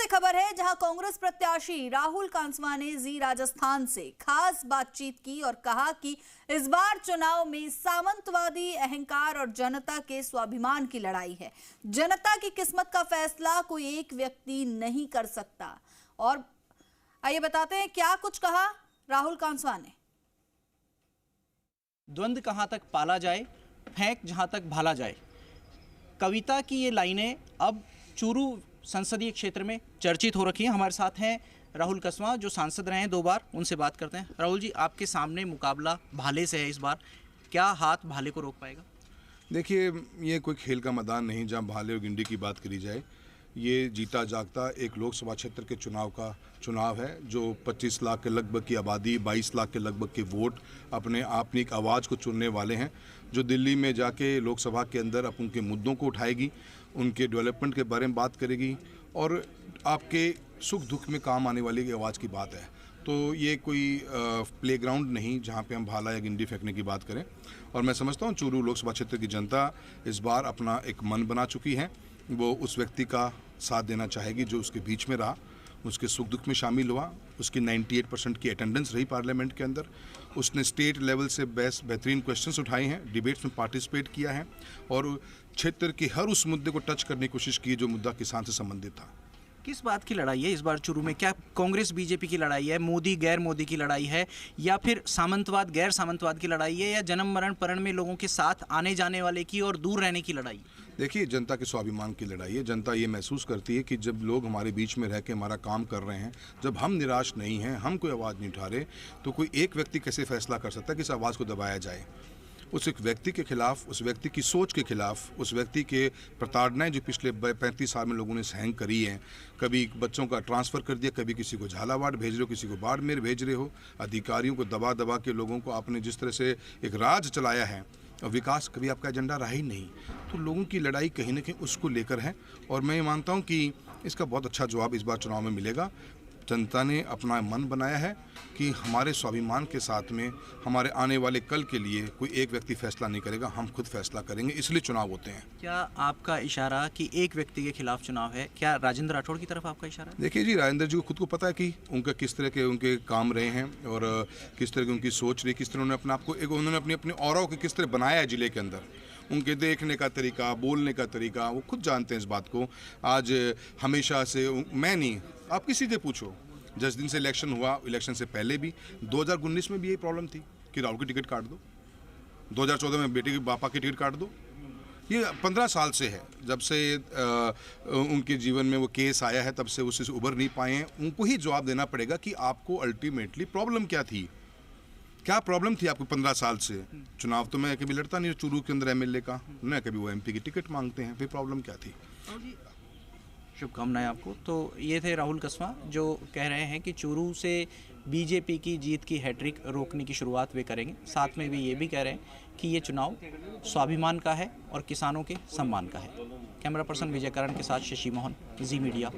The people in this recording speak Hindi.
खबर है जहां कांग्रेस प्रत्याशी राहुल कांसवा ने जी राजस्थान से खास बातचीत की और कहा कि इस बार चुनाव में सामंतवादी अहंकार और जनता के स्वाभिमान की लड़ाई है। जनता की किस्मत का फैसला कोई एक व्यक्ति नहीं कर सकता। और आइए बताते हैं क्या कुछ कहा राहुल कांसवा ने। द्वंद्व कहां तक पाला जाए, फेंक जहां तक भाला जाए, कविता की ये लाइनें अब चूरू संसदीय क्षेत्र में चर्चित हो रखी हैं। हमारे साथ हैं राहुल कांसवा जो सांसद रहे हैं 2 बार, उनसे बात करते हैं। राहुल जी, आपके सामने मुकाबला भाले से है इस बार, क्या हाथ भाले को रोक पाएगा? देखिए, ये कोई खेल का मैदान नहीं जहां भाले और गिंडी की बात करी जाए। ये जीता जागता एक लोकसभा क्षेत्र के चुनाव है जो 25 लाख के लगभग की आबादी, 22 लाख के लगभग के वोट अपनी एक आवाज़ को चुनने वाले हैं, जो दिल्ली में जाके लोकसभा के अंदर उनके मुद्दों को उठाएगी, उनके डेवलपमेंट के बारे में बात करेगी और आपके सुख दुख में काम आने वाली आवाज़ की बात है। तो ये कोई प्लेग्राउंड नहीं जहाँ पे हम भाला या गिंडी फेंकने की बात करें। और मैं समझता हूँ चूरू लोकसभा क्षेत्र की जनता इस बार अपना एक मन बना चुकी है। वो उस व्यक्ति का साथ देना चाहेगी जो उसके बीच में रहा, उसके सुख दुख में शामिल हुआ, उसकी 98% की अटेंडेंस रही पार्लियामेंट के अंदर, उसने स्टेट लेवल से बेहतरीन क्वेश्चंस उठाए हैं, डिबेट्स में पार्टिसिपेट किया है और क्षेत्र के हर उस मुद्दे को टच करने की कोशिश की जो मुद्दा किसान से संबंधित था। किस बात की लड़ाई है इस बार चूरू में? क्या कांग्रेस बीजेपी की लड़ाई है, मोदी गैर मोदी की लड़ाई है, या फिर सामंतवाद गैर सामंतवाद की लड़ाई है, या जन्म मरण परण में लोगों के साथ आने जाने वाले की और दूर रहने की लड़ाई? देखिए, जनता के स्वाभिमान की लड़ाई है। जनता ये महसूस करती है कि जब लोग हमारे बीच में रह के हमारा काम कर रहे हैं, जब हम निराश नहीं हैं, हम कोई आवाज़ नहीं उठा रहे, तो कोई एक व्यक्ति कैसे फैसला कर सकता है कि इस आवाज़ को दबाया जाए। उस एक व्यक्ति के खिलाफ, उस व्यक्ति की सोच के खिलाफ, उस व्यक्ति के प्रताड़नाएं जो पिछले 35 साल में लोगों ने सहन करी हैं, कभी बच्चों का ट्रांसफ़र कर दिया, कभी किसी को झालावाड़ भेज रहे हो, किसी को बाड़मेर भेज रहे हो, अधिकारियों को दबा दबा के लोगों को आपने जिस तरह से एक राज चलाया है, विकास कभी आपका एजेंडा रहा ही नहीं। तो लोगों की लड़ाई कहीं ना कहीं उसको लेकर है और मैं ये मानता हूँ कि इसका बहुत अच्छा जवाब इस बार चुनाव में मिलेगा। जनता ने अपना मन बनाया है कि हमारे स्वाभिमान के साथ में हमारे आने वाले कल के लिए कोई एक व्यक्ति फैसला नहीं करेगा, हम खुद फैसला करेंगे, इसलिए चुनाव होते हैं। क्या आपका इशारा कि एक व्यक्ति के खिलाफ चुनाव है, क्या राजेंद्र राठौड़ की तरफ आपका इशारा है? देखिए जी, राजेंद्र जी को खुद को पता है कि उनका किस तरह के उनके काम रहे हैं और किस तरह की उनकी सोच रही, किस तरह उन्होंने अपने आप को उन्होंने अपने ऑरा को किस तरह बनाया है जिले के अंदर। उनके देखने का तरीका, बोलने का तरीका, वो खुद जानते हैं इस बात को। आज हमेशा से मैं नहीं, आप किसी से पूछो, जिस दिन से इलेक्शन हुआ, इलेक्शन से पहले भी 2019 में भी यही प्रॉब्लम थी कि राहुल की टिकट काट दो, 2014 में बेटे के पापा की टिकट काट दो। ये 15 साल से है, जब से उनके जीवन में वो केस आया है, तब से उससे उभर नहीं पाए हैं। उनको ही जवाब देना पड़ेगा कि आपको अल्टीमेटली प्रॉब्लम क्या थी, क्या प्रॉब्लम थी आपको 15 साल से। चुनाव तो मैं कभी लड़ता नहीं चूरू के अंदर एमएलए का, न कभी वो एमपी की टिकट मांगते हैं, फिर प्रॉब्लम क्या थी। शुभकामनाएं आपको। तो ये थे राहुल कांसवा जो कह रहे हैं कि चूरू से बीजेपी की जीत की हैट्रिक रोकने की शुरुआत वे करेंगे। साथ में भी ये भी कह रहे हैं कि ये चुनाव स्वाभिमान का है और किसानों के सम्मान का है। कैमरा पर्सन विजय करण के साथ शशि मोहन, जी मीडिया।